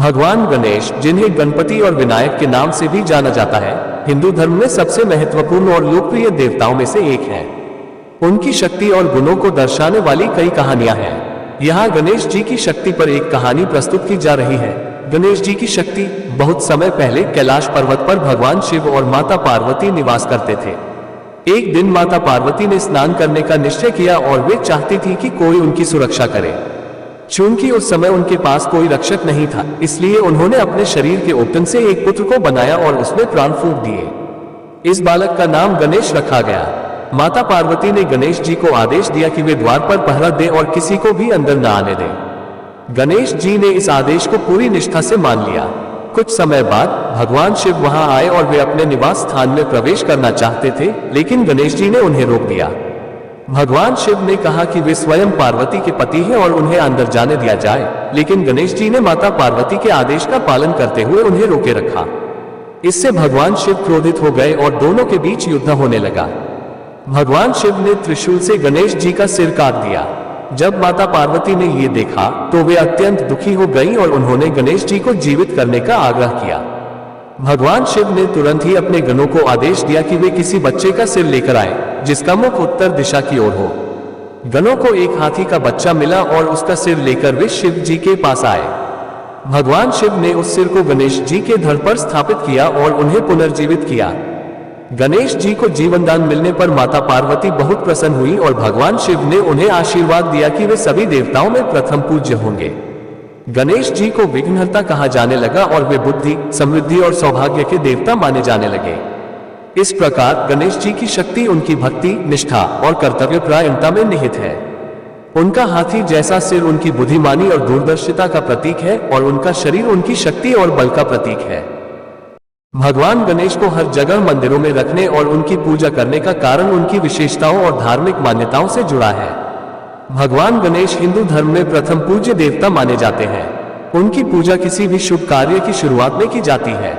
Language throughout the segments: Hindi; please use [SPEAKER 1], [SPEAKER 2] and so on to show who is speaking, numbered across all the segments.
[SPEAKER 1] भगवान गणेश, जिन्हें गणपति और विनायक के नाम से भी जाना जाता है, हिंदू धर्म में सबसे महत्वपूर्ण और लोकप्रिय देवताओं में से एक हैं। उनकी शक्ति और गुणों को दर्शाने वाली कई कहानियां हैं। यहाँ गणेश जी की शक्ति पर एक कहानी प्रस्तुत की जा रही है। गणेश जी की शक्ति। बहुत समय पहले कैलाश पर्वत पर भगवान शिव और माता पार्वती निवास करते थे। एक दिन माता पार्वती ने स्नान करने का निश्चय किया और वे चाहती थी कि कोई उनकी सुरक्षा करे। चूंकि उस समय उनके पास कोई रक्षक नहीं था, इसलिए उन्होंने अपने शरीर के ऊतन से एक पुत्र को बनाया और उसमें प्राण फूंक दिए। इस बालक का नाम गणेश रखा गया। माता पार्वती ने गणेश जी को आदेश दिया कि वे द्वार पर पहरा दें और किसी को भी अंदर न आने दें। गणेश जी ने इस आदेश को पूरी निष्ठा से मान लिया। कुछ समय बाद भगवान शिव वहां आए और वे अपने निवास स्थान में प्रवेश करना चाहते थे, लेकिन गणेश जी ने उन्हें रोक दिया। भगवान शिव ने कहा कि वे स्वयं पार्वती के पति हैं और उन्हें अंदर जाने दिया जाए, लेकिन गणेश जी ने माता पार्वती के आदेश का पालन करते हुए उन्हें रोके रखा। इससे भगवान शिव क्रोधित हो गए और दोनों के बीच युद्ध होने लगा। भगवान शिव ने त्रिशूल से गणेश जी का सिर काट दिया। जब माता पार्वती ने ये देखा तो वे अत्यंत दुखी हो गई और उन्होंने गणेश जी को जीवित करने का आग्रह किया। भगवान शिव ने तुरंत ही अपने गणों को आदेश दिया कि वे किसी बच्चे का सिर लेकर आए, जिसका मुख उत्तर दिशा की ओर हो। गणों को एक हाथी का बच्चा मिला और उसका सिर लेकर वे शिव जी के पास आए। भगवान शिव ने उस सिर को गणेश जी के धड़ पर स्थापित किया और उन्हें पुनर्जीवित किया। गणेश जी को जीवन दान मिलने पर माता पार्वती बहुत प्रसन्न हुई और भगवान शिव ने उन्हें आशीर्वाद दिया कि वे सभी देवताओं में प्रथम पूज्य होंगे। गणेश जी को विघ्नहर्ता कहा जाने लगा और वे बुद्धि, समृद्धि और सौभाग्य के देवता माने जाने लगे। इस प्रकार गणेश जी की शक्ति उनकी भक्ति, निष्ठा और कर्तव्यपरायणता में निहित है। उनका हाथी जैसा सिर उनकी बुद्धिमानी और दूरदर्शिता का प्रतीक है और उनका शरीर उनकी शक्ति और बल का प्रतीक है। भगवान गणेश को हर जगह मंदिरों में रखने और उनकी पूजा करने का कारण उनकी विशेषताओं और धार्मिक मान्यताओं से जुड़ा है। भगवान गणेश हिंदू धर्म में प्रथम पूज्य देवता माने जाते हैं। उनकी पूजा किसी भी शुभ कार्य की शुरुआत में की जाती है।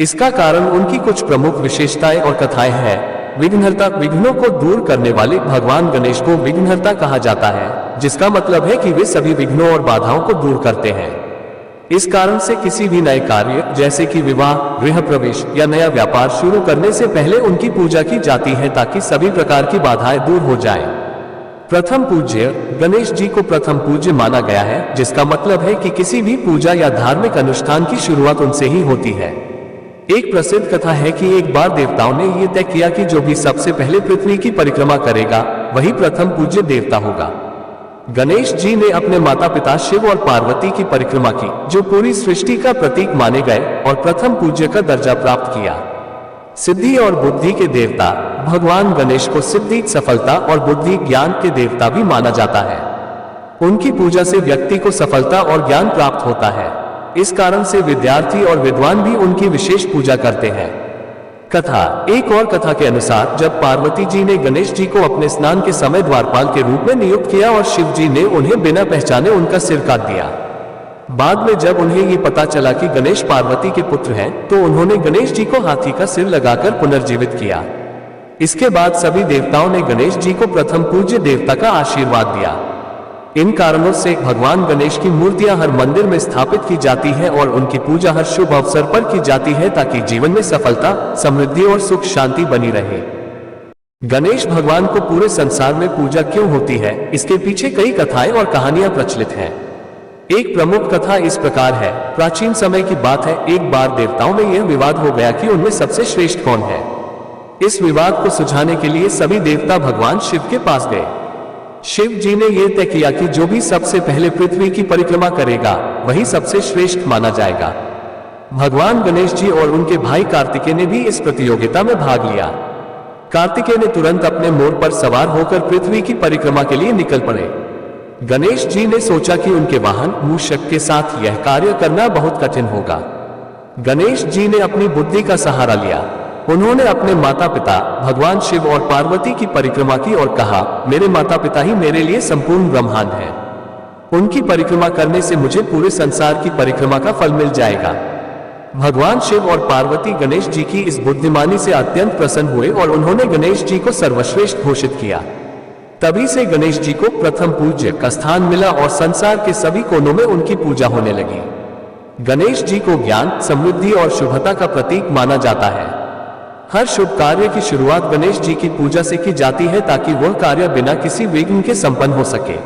[SPEAKER 1] इसका कारण उनकी कुछ प्रमुख विशेषताएं और कथाएं हैं। विघ्नहर्ता, विघ्नों को दूर करने वाले भगवान गणेश को विघ्नहर्ता कहा जाता है, जिसका मतलब है कि वे सभी विघ्नों और बाधाओं को दूर करते हैं। इस कारण से किसी भी नए कार्य जैसे कि विवाह, गृह प्रवेश या नया व्यापार शुरू करने से पहले उनकी पूजा की जाती है ताकि सभी प्रकार की बाधाएं दूर हो जाएं। प्रथम पूज्य, गणेश जी को प्रथम पूज्य माना गया है, जिसका मतलब है कि किसी भी पूजा या धार्मिक अनुष्ठान की शुरुआत उनसे ही होती है। एक प्रसिद्ध कथा है कि एक बार देवताओं ने यह तय किया कि जो भी सबसे पहले पृथ्वी की परिक्रमा करेगा वही प्रथम पूज्य देवता होगा। गणेश जी ने अपने माता पिता शिव और पार्वती की परिक्रमा की, जो पूरी सृष्टि का प्रतीक माने गए, और प्रथम पूज्य का दर्जा प्राप्त किया। सिद्धि और बुद्धि के देवता भगवान गणेश को सिद्धि, सफलता और बुद्धि, ज्ञान के देवता भी माना जाता है। उनकी पूजा से व्यक्ति को सफलता और ज्ञान प्राप्त होता है। इस कारण से विद्यार्थी और विद्वान भी उनकी विशेष पूजा करते हैं। कथा। एक और कथा के अनुसार जब पार्वती जी ने गणेश जी को अपने स्नान के समय द्वारपाल के रूप में नियुक्त किया और शिव जी ने उन्हें बिना पहचाने उनका सिर काट दिया। बाद में जब उन्हें ये पता चला कि गणेश पार्वती के पुत्र हैं, तो उन्होंने गणेश जी को हाथी का सिर लगाकर पुनर्जीवित किया। इसके बाद सभी देवताओं ने गणेश जी को प्रथम पूज्य देवता का आशीर्वाद दिया। इन कारणों से भगवान गणेश की मूर्तियां हर मंदिर में स्थापित की जाती है और उनकी पूजा हर शुभ अवसर पर की जाती है ताकि जीवन में सफलता, समृद्धि और सुख शांति बनी रहे। गणेश भगवान को पूरे संसार में पूजा क्यों होती है, इसके पीछे कई कथाएं और कहानियां प्रचलित हैं। एक प्रमुख कथा इस प्रकार है। प्राचीन समय की बात है, एक बार देवताओं में यह विवाद हो गया कि उनमें सबसे श्रेष्ठ कौन है। इस विवाद को सुलझाने के लिए सभी देवता भगवान शिव के पास गए। शिव जी ने यह तय किया कि जो भी सबसे पहले पृथ्वी की परिक्रमा करेगा वही सबसे श्रेष्ठ माना जाएगा। भगवान गणेश जी और उनके भाई कार्तिकेय ने भी इस प्रतियोगिता में भाग लिया। कार्तिकेय ने तुरंत अपने मोर पर सवार होकर पृथ्वी की परिक्रमा के लिए निकल पड़े। गणेश जी ने सोचा कि उनके वाहन मूषक के साथ यह कार्य करना बहुत कठिन होगा। गणेश जी ने अपनी बुद्धि का सहारा लिया। उन्होंने अपने माता पिता भगवान शिव और पार्वती की परिक्रमा की और कहा, मेरे माता पिता ही मेरे लिए संपूर्ण ब्रह्मांड है। उनकी परिक्रमा करने से मुझे पूरे संसार की परिक्रमा का फल मिल जाएगा। भगवान शिव और पार्वती गणेश जी की इस बुद्धिमानी से अत्यंत प्रसन्न हुए और उन्होंने गणेश जी को सर्वश्रेष्ठ घोषित किया। तभी से गणेश जी को प्रथम पूज्य का स्थान मिला और संसार के सभी कोनों में उनकी पूजा होने लगी। गणेश जी को ज्ञान, समृद्धि और शुभता का प्रतीक माना जाता है। हर शुभ कार्य की शुरुआत गणेश जी की पूजा से की जाती है ताकि वह कार्य बिना किसी विघ्न के संपन्न हो सके।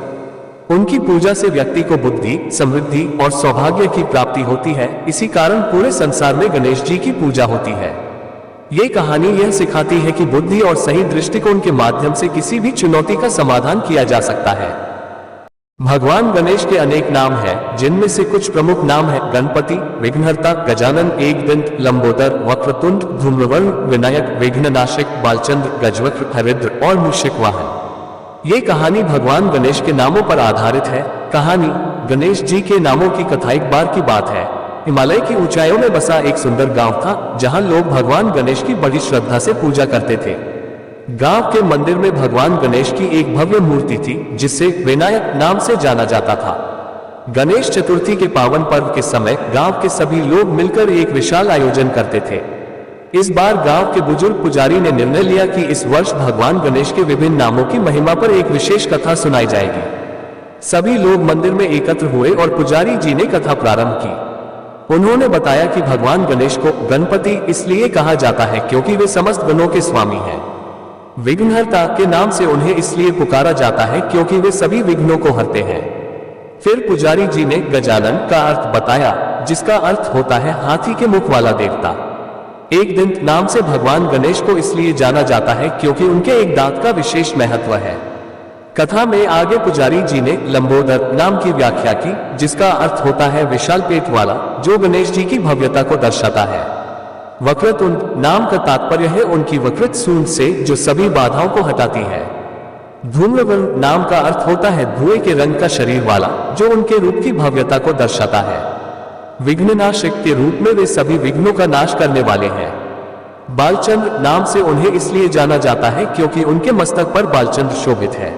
[SPEAKER 1] उनकी पूजा से व्यक्ति को बुद्धि, समृद्धि और सौभाग्य की प्राप्ति होती है। इसी कारण पूरे संसार में गणेश जी की पूजा होती है। ये कहानी यह सिखाती है कि बुद्धि और सही दृष्टिकोण के माध्यम से किसी भी चुनौती का समाधान किया जा सकता है। भगवान गणेश के अनेक नाम हैं, जिनमें से कुछ प्रमुख नाम हैं गणपति, विघ्नहर्ता, गजानन, एकदंत, लंबोदर, वक्रतुंड, धूम्रवर्ण, विनायक, विघ्ननाशक, बालचंद्र, गजवक्र, हरिद्र और मूषक वाहन। ये कहानी भगवान गणेश के नामों पर आधारित है। कहानी गणेश जी के नामों की कथा। एक बार की बात है, हिमालय की ऊंचाइयों में बसा एक सुंदर गांव था, जहां लोग भगवान गणेश की बड़ी श्रद्धा से पूजा करते थे। गांव के मंदिर में भगवान गणेश की एक भव्य मूर्ति थी, जिसे विनायक नाम से जाना जाता था। गणेश चतुर्थी के पावन पर्व के समय गांव के सभी लोग मिलकर एक विशाल आयोजन करते थे। इस बार गांव के बुजुर्ग पुजारी ने निर्णय लिया कि इस वर्ष भगवान गणेश के विभिन्न नामों की महिमा पर एक विशेष कथा सुनाई जाएगी। सभी लोग मंदिर में एकत्र हुए और पुजारी जी ने कथा प्रारंभ की। उन्होंने बताया कि भगवान गणेश को गणपति इसलिए कहा जाता है क्योंकि वे समस्त गणों के स्वामी हैं। विघ्नहर्ता के नाम से उन्हें इसलिए पुकारा जाता है क्योंकि वे सभी विघ्नों को हरते हैं। फिर पुजारी जी ने गजानन का अर्थ बताया, जिसका अर्थ होता है हाथी के मुख वाला देवता। एकदंत नाम से भगवान गणेश को इसलिए जाना जाता है क्योंकि उनके एक दांत का विशेष महत्व है। कथा में आगे पुजारी जी ने लंबोदर नाम की व्याख्या की, जिसका अर्थ होता है विशाल पेट वाला, जो गणेश जी की भव्यता को दर्शाता है। वक्रतुंड नाम का तात्पर्य है उनकी वकृत सूंड से, जो सभी बाधाओं को हटाती है। धूम्रवर्ण नाम का अर्थ होता है धुएं के रंग का शरीर वाला, जो उनके रूप की भव्यता को दर्शाता है। विघ्ननाशक के रूप में वे सभी विघ्नों का नाश करने वाले हैं। बालचंद्र नाम से उन्हें इसलिए जाना जाता है क्योंकि उनके मस्तक पर बालचंद्र शोभित है।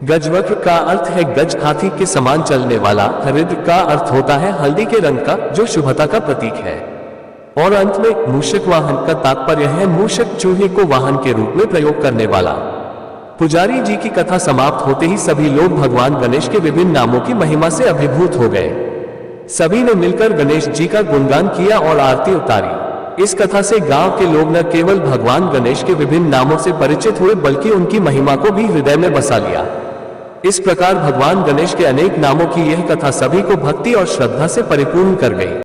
[SPEAKER 1] गजवक्र का अर्थ है गज, हाथी के समान चलने वाला। हरिद्र का अर्थ होता है हल्दी के रंग का, जो शुभता का प्रतीक है। और अंत में मूषक वाहन का तात्पर्य है मूषक, चूहे को वाहन के रूप में प्रयोग करने वाला। पुजारी जी की कथा समाप्त होते ही सभी लोग भगवान गणेश के विभिन्न नामों की महिमा से अभिभूत हो गए। सभी ने मिलकर गणेश जी का गुणगान किया और आरती उतारी। इस कथा से गांव के लोग न केवल भगवान गणेश के विभिन्न नामों से परिचित हुए, बल्कि उनकी महिमा को भी हृदय में बसा लिया। इस प्रकार भगवान गणेश के अनेक नामों की यह कथा सभी को भक्ति और श्रद्धा से परिपूर्ण कर गई।